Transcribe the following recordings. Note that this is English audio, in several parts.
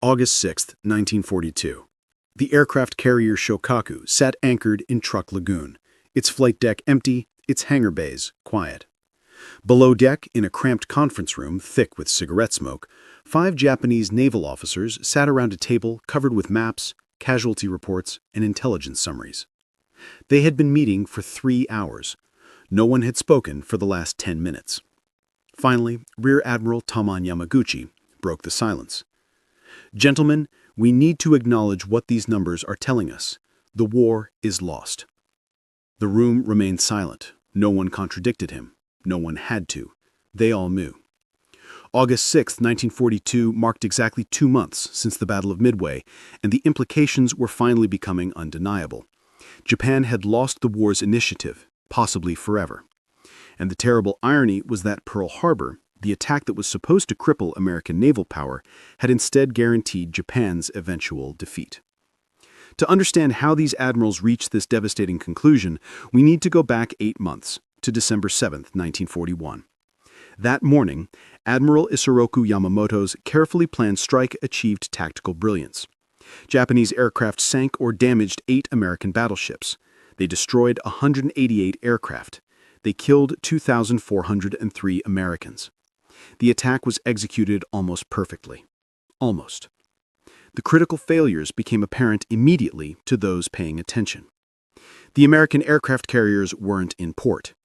August 6, 1942. The aircraft carrier Shokaku sat anchored in Truck Lagoon, its flight deck empty, its hangar bays quiet. Below deck, in a cramped conference room thick with cigarette smoke, 5 Japanese naval officers sat around a table covered with maps, casualty reports, and intelligence summaries. They had been meeting for 3 hours. No one had spoken for the last 10 minutes. Finally, Rear Admiral Tamon Yamaguchi broke the silence. "Gentlemen, we need to acknowledge what these numbers are telling us. The war is lost." The room remained silent. No one contradicted him. No one had to. They all knew. August 6, 1942 marked exactly 2 months since the Battle of Midway, and the implications were finally becoming undeniable. Japan had lost the war's initiative, possibly forever. And the terrible irony was that Pearl Harbor, the attack that was supposed to cripple American naval power, had instead guaranteed Japan's eventual defeat. To understand how these admirals reached this devastating conclusion, we need to go back 8 months, to December 7, 1941. That morning, Admiral Isoroku Yamamoto's carefully planned strike achieved tactical brilliance. Japanese aircraft sank or damaged 8 American battleships. They destroyed 188 aircraft. They killed 2,403 Americans. The attack was executed almost perfectly. Almost. The critical failures became apparent immediately to those paying attention. The American aircraft carriers weren't in port.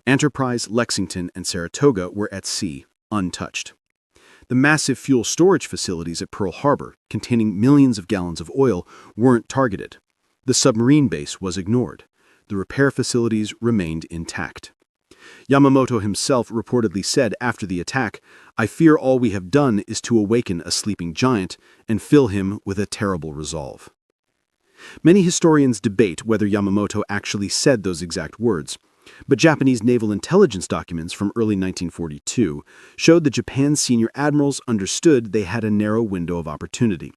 Enterprise, Lexington, and Saratoga were at sea, untouched. The massive fuel storage facilities at Pearl Harbor, containing millions of gallons of oil, weren't targeted. The submarine base was ignored. The repair facilities remained intact. Yamamoto himself reportedly said after the attack, "I fear all we have done is to awaken a sleeping giant and fill him with a terrible resolve." Many historians debate whether Yamamoto actually said those exact words, but Japanese naval intelligence documents from early 1942 showed that Japan's senior admirals understood they had a narrow window of opportunity.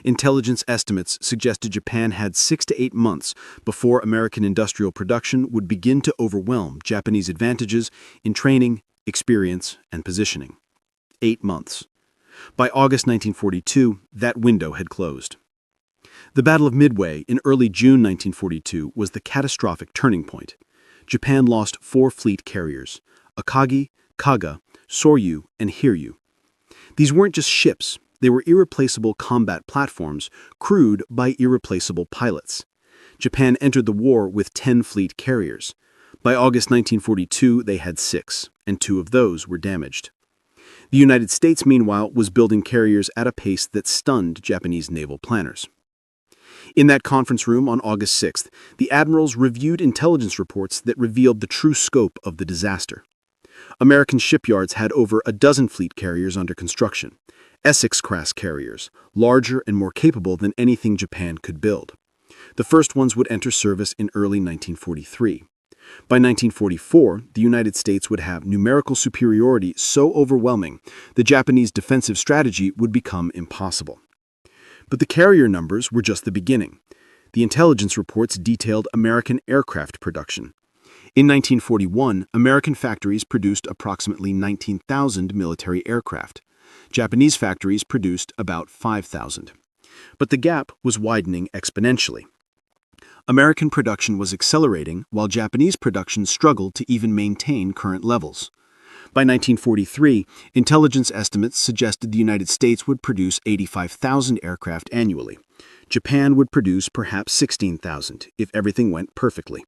Intelligence estimates suggested Japan had 6 to 8 months before American industrial production would begin to overwhelm Japanese advantages in training, experience, and positioning. 8 months. By August 1942, that window had closed. The Battle of Midway in early June 1942 was the catastrophic turning point. Japan lost 4 fleet carriers: Akagi, Kaga, Soryu, and Hiryu. These weren't just ships. They were irreplaceable combat platforms crewed by irreplaceable pilots. Japan entered the war with 10 fleet carriers. By August 1942, they had 6, and 2 of those were damaged. The United States, meanwhile, was building carriers at a pace that stunned Japanese naval planners. In that conference room on August 6th, the admirals reviewed intelligence reports that revealed the true scope of the disaster. American shipyards had over a dozen fleet carriers under construction. Essex-class carriers, larger and more capable than anything Japan could build. The first ones would enter service in early 1943. By 1944, the United States would have numerical superiority so overwhelming, the Japanese defensive strategy would become impossible. But the carrier numbers were just the beginning. The intelligence reports detailed American aircraft production. In 1941, American factories produced approximately 19,000 military aircraft. Japanese factories produced about 5,000. But the gap was widening exponentially. American production was accelerating while Japanese production struggled to even maintain current levels. By 1943, intelligence estimates suggested the United States would produce 85,000 aircraft annually. Japan would produce perhaps 16,000 if everything went perfectly.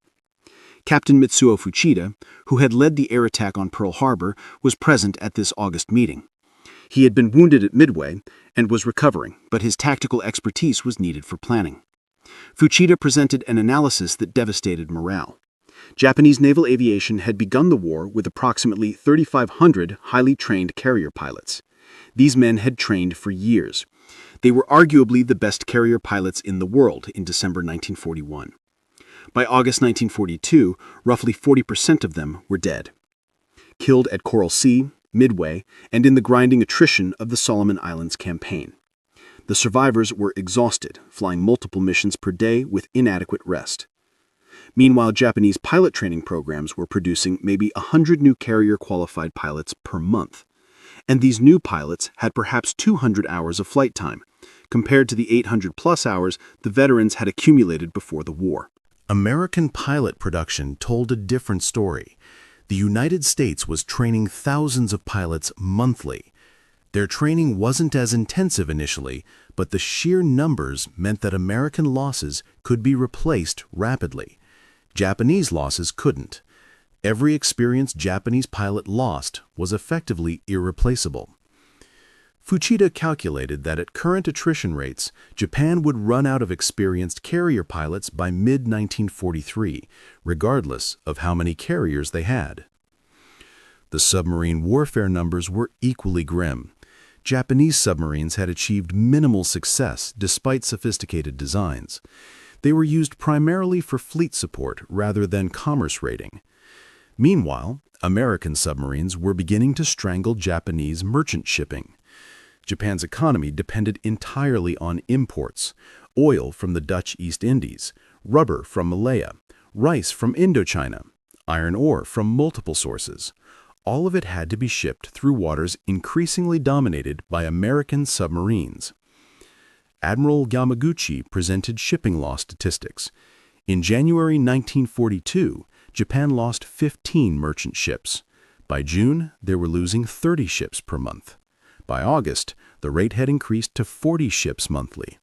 Captain Mitsuo Fuchida, who had led the air attack on Pearl Harbor, was present at this August meeting. He had been wounded at Midway and was recovering, but his tactical expertise was needed for planning. Fuchida presented an analysis that devastated morale. Japanese naval aviation had begun the war with approximately 3,500 highly trained carrier pilots. These men had trained for years. They were arguably the best carrier pilots in the world in December 1941. By August 1942, roughly 40% of them were dead. Killed at Coral Sea, Midway, and in the grinding attrition of the Solomon Islands campaign. The survivors were exhausted, flying multiple missions per day with inadequate rest. Meanwhile, Japanese pilot training programs were producing maybe 100 new carrier-qualified pilots per month. And these new pilots had perhaps 200 hours of flight time, compared to the 800-plus hours the veterans had accumulated before the war. American pilot production told a different story. The United States was training thousands of pilots monthly. Their training wasn't as intensive initially, but the sheer numbers meant that American losses could be replaced rapidly. Japanese losses couldn't. Every experienced Japanese pilot lost was effectively irreplaceable. Fuchida calculated that at current attrition rates, Japan would run out of experienced carrier pilots by mid-1943, regardless of how many carriers they had. The submarine warfare numbers were equally grim. Japanese submarines had achieved minimal success despite sophisticated designs. They were used primarily for fleet support rather than commerce raiding. Meanwhile, American submarines were beginning to strangle Japanese merchant shipping. Japan's economy depended entirely on imports: oil from the Dutch East Indies, rubber from Malaya, rice from Indochina, iron ore from multiple sources. All of it had to be shipped through waters increasingly dominated by American submarines. Admiral Yamaguchi presented shipping loss statistics. In January 1942, Japan lost 15 merchant ships. By June, they were losing 30 ships per month. By August, the rate had increased to 40 ships monthly.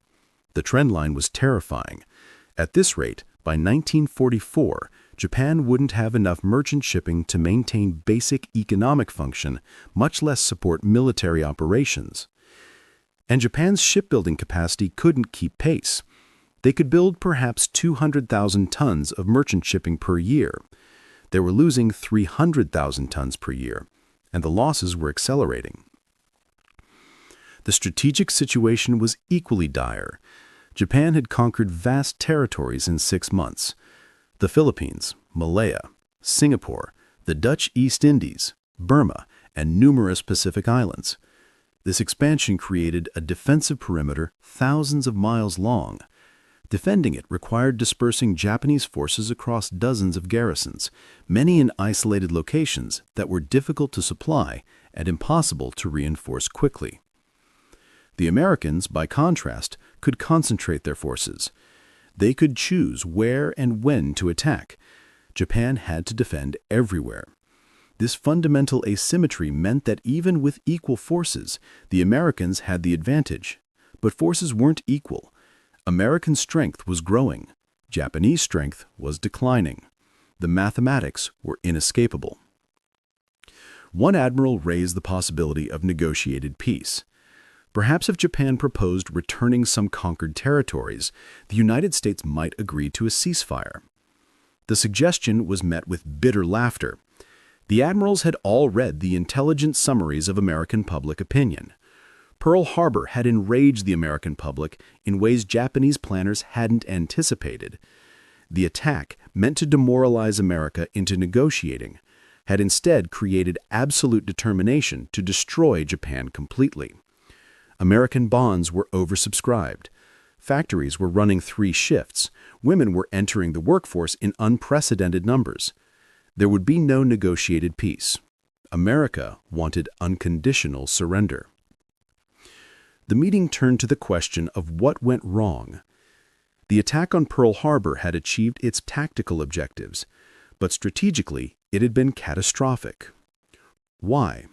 The trend line was terrifying. At this rate, by 1944, Japan wouldn't have enough merchant shipping to maintain basic economic function, much less support military operations. And Japan's shipbuilding capacity couldn't keep pace. They could build perhaps 200,000 tons of merchant shipping per year. They were losing 300,000 tons per year, and the losses were accelerating. The strategic situation was equally dire. Japan had conquered vast territories in 6 months: the Philippines, Malaya, Singapore, the Dutch East Indies, Burma, and numerous Pacific islands. This expansion created a defensive perimeter thousands of miles long. Defending it required dispersing Japanese forces across dozens of garrisons, many in isolated locations that were difficult to supply and impossible to reinforce quickly. The Americans, by contrast, could concentrate their forces. They could choose where and when to attack. Japan had to defend everywhere. This fundamental asymmetry meant that even with equal forces, the Americans had the advantage. But forces weren't equal. American strength was growing. Japanese strength was declining. The mathematics were inescapable. One admiral raised the possibility of negotiated peace. Perhaps if Japan proposed returning some conquered territories, the United States might agree to a ceasefire. The suggestion was met with bitter laughter. The admirals had all read the intelligent summaries of American public opinion. Pearl Harbor had enraged the American public in ways Japanese planners hadn't anticipated. The attack, meant to demoralize America into negotiating, had instead created absolute determination to destroy Japan completely. American bonds were oversubscribed. Factories were running 3 shifts. Women were entering the workforce in unprecedented numbers. There would be no negotiated peace. America wanted unconditional surrender. The meeting turned to the question of what went wrong. The attack on Pearl Harbor had achieved its tactical objectives, but strategically it had been catastrophic. Why?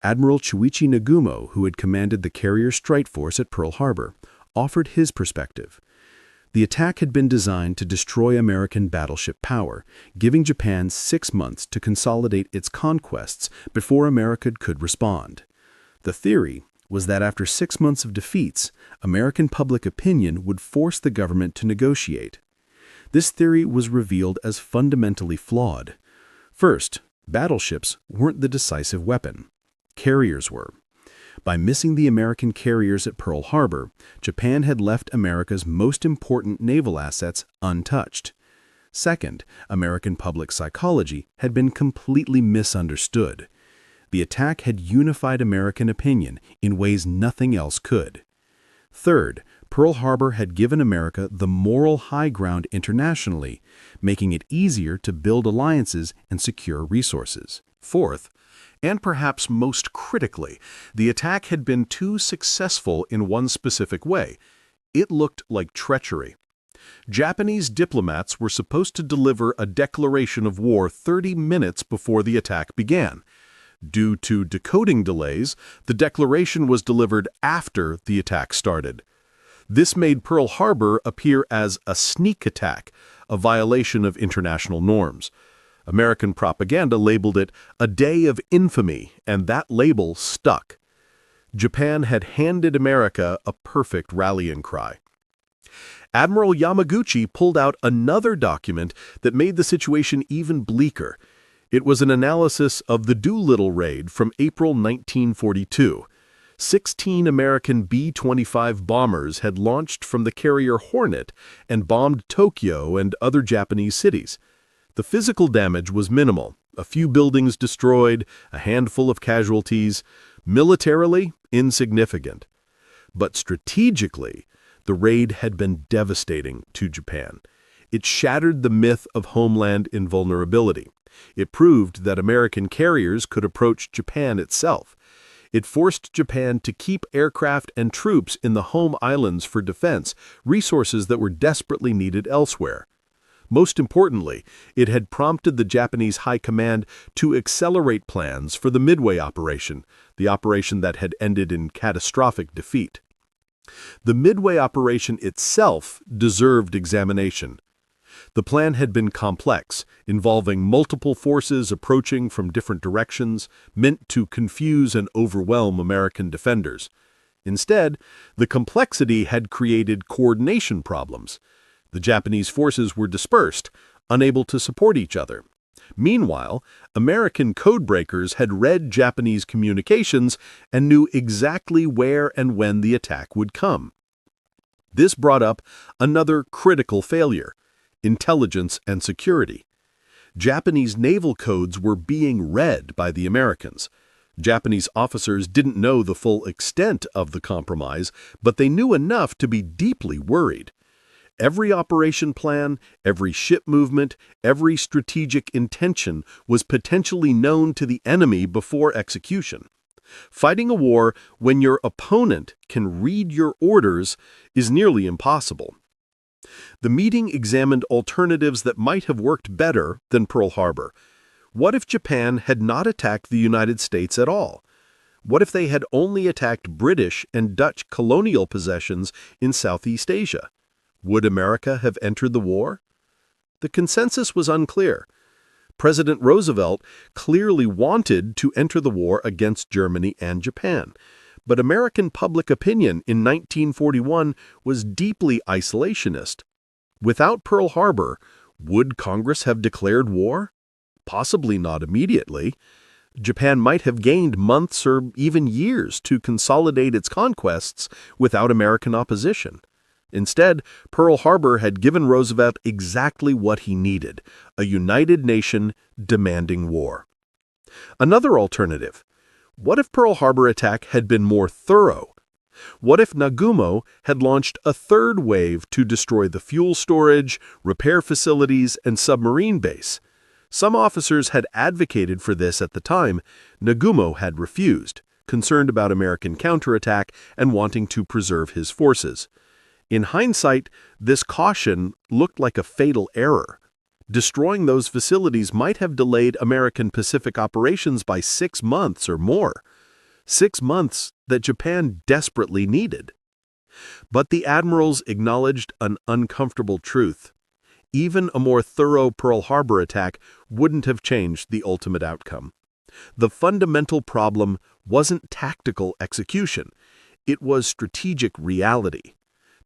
Admiral Chuichi Nagumo, who had commanded the carrier strike force at Pearl Harbor, offered his perspective. The attack had been designed to destroy American battleship power, giving Japan 6 months to consolidate its conquests before America could respond. The theory was that after 6 months of defeats, American public opinion would force the government to negotiate. This theory was revealed as fundamentally flawed. First, battleships weren't the decisive weapon. Carriers were. By missing the American carriers at Pearl Harbor, Japan had left America's most important naval assets untouched. Second, American public psychology had been completely misunderstood. The attack had unified American opinion in ways nothing else could. Third, Pearl Harbor had given America the moral high ground internationally, making it easier to build alliances and secure resources. Fourth, And perhaps most critically, the attack had been too successful in one specific way. It looked like treachery. Japanese diplomats were supposed to deliver a declaration of war 30 minutes before the attack began. Due to decoding delays, the declaration was delivered after the attack started. This made Pearl Harbor appear as a sneak attack, a violation of international norms. American propaganda labeled it a day of infamy, and that label stuck. Japan had handed America a perfect rallying cry. Admiral Yamaguchi pulled out another document that made the situation even bleaker. It was an analysis of the Doolittle raid from April 1942. 16 American B-25 bombers had launched from the carrier Hornet and bombed Tokyo and other Japanese cities. The physical damage was minimal, a few buildings destroyed, a handful of casualties. Militarily, insignificant. But strategically, the raid had been devastating to Japan. It shattered the myth of homeland invulnerability. It proved that American carriers could approach Japan itself. It forced Japan to keep aircraft and troops in the home islands for defense, resources that were desperately needed elsewhere. Most importantly, it had prompted the Japanese High Command to accelerate plans for the Midway operation, the operation that had ended in catastrophic defeat. The Midway operation itself deserved examination. The plan had been complex, involving multiple forces approaching from different directions, meant to confuse and overwhelm American defenders. Instead, the complexity had created coordination problems. The Japanese forces were dispersed, unable to support each other. Meanwhile, American codebreakers had read Japanese communications and knew exactly where and when the attack would come. This brought up another critical failure: intelligence and security. Japanese naval codes were being read by the Americans. Japanese officers didn't know the full extent of the compromise, but they knew enough to be deeply worried. Every operation plan, every ship movement, every strategic intention was potentially known to the enemy before execution. Fighting a war when your opponent can read your orders is nearly impossible. The meeting examined alternatives that might have worked better than Pearl Harbor. What if Japan had not attacked the United States at all? What if they had only attacked British and Dutch colonial possessions in Southeast Asia? Would America have entered the war? The consensus was unclear. President Roosevelt clearly wanted to enter the war against Germany and Japan, but American public opinion in 1941 was deeply isolationist. Without Pearl Harbor, would Congress have declared war? Possibly not immediately. Japan might have gained months or even years to consolidate its conquests without American opposition. Instead, Pearl Harbor had given Roosevelt exactly what he needed: a united nation demanding war. Another alternative: what if Pearl Harbor attack had been more thorough? What if Nagumo had launched a third wave to destroy the fuel storage, repair facilities, and submarine base? Some officers had advocated for this at the time. Nagumo had refused, concerned about American counterattack and wanting to preserve his forces. In hindsight, this caution looked like a fatal error. Destroying those facilities might have delayed American Pacific operations by 6 months or more. 6 months that Japan desperately needed. But the admirals acknowledged an uncomfortable truth. Even a more thorough Pearl Harbor attack wouldn't have changed the ultimate outcome. The fundamental problem wasn't tactical execution. It was strategic reality.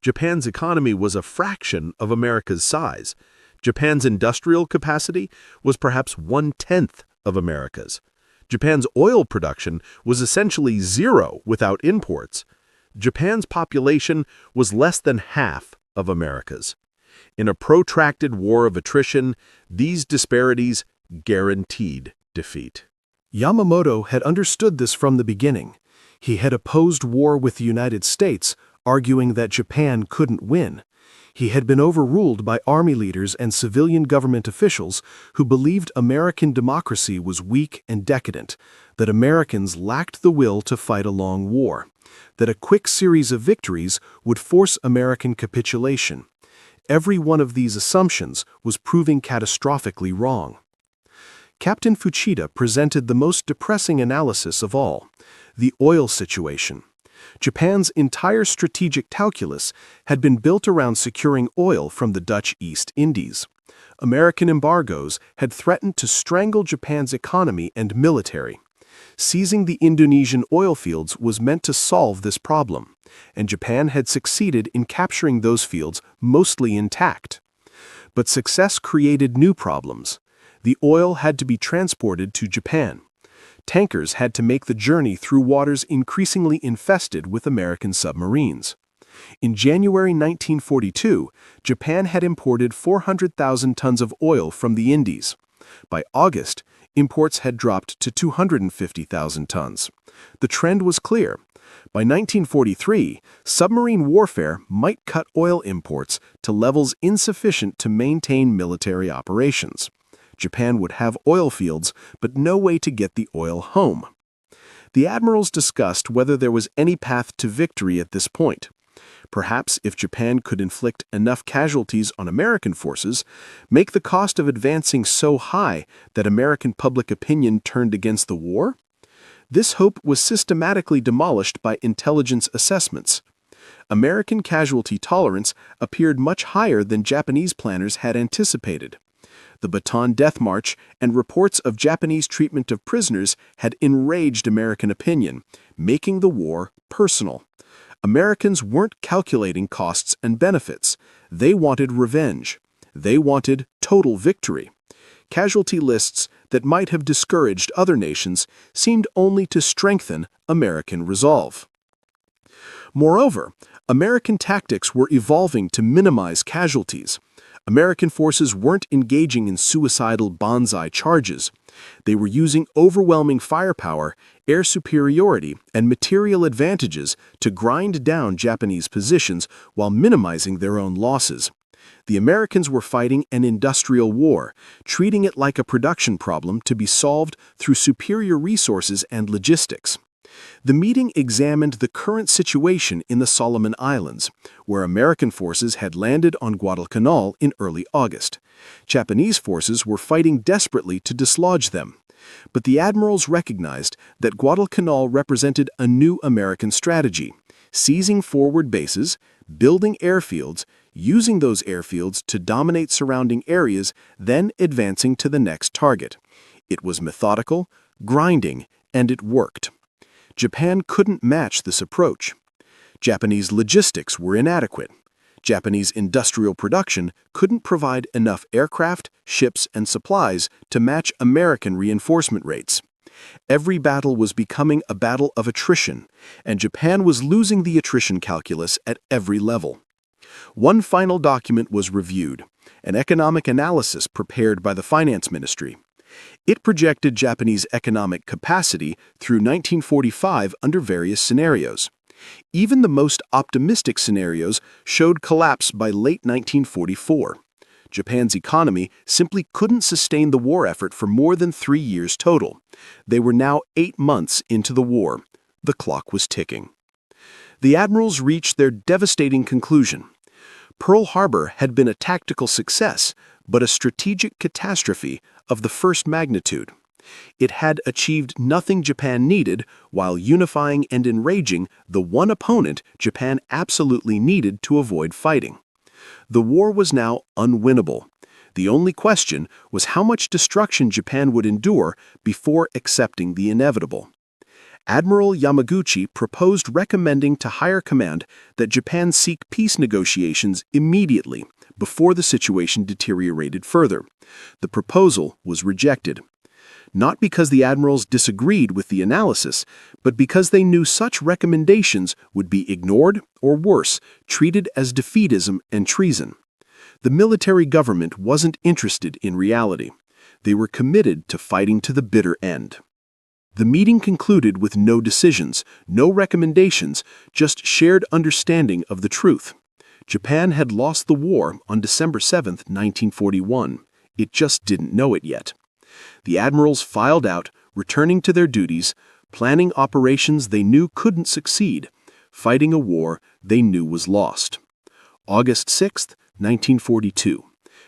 Japan's economy was a fraction of America's size. Japan's industrial capacity was perhaps 1/10 of America's. Japan's oil production was essentially zero without imports. Japan's population was less than half of America's. In a protracted war of attrition, these disparities guaranteed defeat. Yamamoto had understood this from the beginning. He had opposed war with the United States, arguing that Japan couldn't win. He had been overruled by army leaders and civilian government officials who believed American democracy was weak and decadent, that Americans lacked the will to fight a long war, that a quick series of victories would force American capitulation. Every one of these assumptions was proving catastrophically wrong. Captain Fuchida presented the most depressing analysis of all: the oil situation. Japan's entire strategic calculus had been built around securing oil from the Dutch East Indies. American embargoes had threatened to strangle Japan's economy and military. Seizing the Indonesian oil fields was meant to solve this problem, and Japan had succeeded in capturing those fields mostly intact. But success created new problems. The oil had to be transported to Japan. Tankers had to make the journey through waters increasingly infested with American submarines. In January 1942, Japan had imported 400,000 tons of oil from the Indies. By August, imports had dropped to 250,000 tons. The trend was clear. By 1943, submarine warfare might cut oil imports to levels insufficient to maintain military operations. Japan would have oil fields, but no way to get the oil home. The admirals discussed whether there was any path to victory at this point. Perhaps if Japan could inflict enough casualties on American forces, make the cost of advancing so high that American public opinion turned against the war? This hope was systematically demolished by intelligence assessments. American casualty tolerance appeared much higher than Japanese planners had anticipated. The Bataan Death March and reports of Japanese treatment of prisoners had enraged American opinion, making the war personal. Americans weren't calculating costs and benefits. They wanted revenge. They wanted total victory. Casualty lists that might have discouraged other nations seemed only to strengthen American resolve. Moreover, American tactics were evolving to minimize casualties. American forces weren't engaging in suicidal banzai charges. They were using overwhelming firepower, air superiority, and material advantages to grind down Japanese positions while minimizing their own losses. The Americans were fighting an industrial war, treating it like a production problem to be solved through superior resources and logistics. The meeting examined the current situation in the Solomon Islands, where American forces had landed on Guadalcanal in early August. Japanese forces were fighting desperately to dislodge them. But the admirals recognized that Guadalcanal represented a new American strategy: seizing forward bases, building airfields, using those airfields to dominate surrounding areas, then advancing to the next target. It was methodical, grinding, and it worked. Japan couldn't match this approach. Japanese logistics were inadequate. Japanese industrial production couldn't provide enough aircraft, ships, and supplies to match American reinforcement rates. Every battle was becoming a battle of attrition, and Japan was losing the attrition calculus at every level. One final document was reviewed, an economic analysis prepared by the Finance Ministry. It projected Japanese economic capacity through 1945 under various scenarios. Even the most optimistic scenarios showed collapse by late 1944. Japan's economy simply couldn't sustain the war effort for more than 3 years total. They were now 8 months into the war. The clock was ticking. The admirals reached their devastating conclusion. Pearl Harbor had been a tactical success, but a strategic catastrophe of the first magnitude. It had achieved nothing Japan needed while unifying and enraging the one opponent Japan absolutely needed to avoid fighting. The war was now unwinnable. The only question was how much destruction Japan would endure before accepting the inevitable. Admiral Yamaguchi proposed recommending to higher command that Japan seek peace negotiations immediately before the situation deteriorated further. The proposal was rejected. Not because the admirals disagreed with the analysis, but because they knew such recommendations would be ignored or worse, treated as defeatism and treason. The military government wasn't interested in reality. They were committed to fighting to the bitter end. The meeting concluded with no decisions, no recommendations, just shared understanding of the truth. Japan had lost the war on December 7, 1941. It just didn't know it yet. The admirals filed out, returning to their duties, planning operations they knew couldn't succeed, fighting a war they knew was lost. August 6, 1942,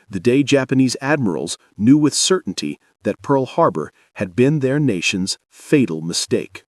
the day Japanese admirals knew with certainty that Pearl Harbor had been their nation's fatal mistake.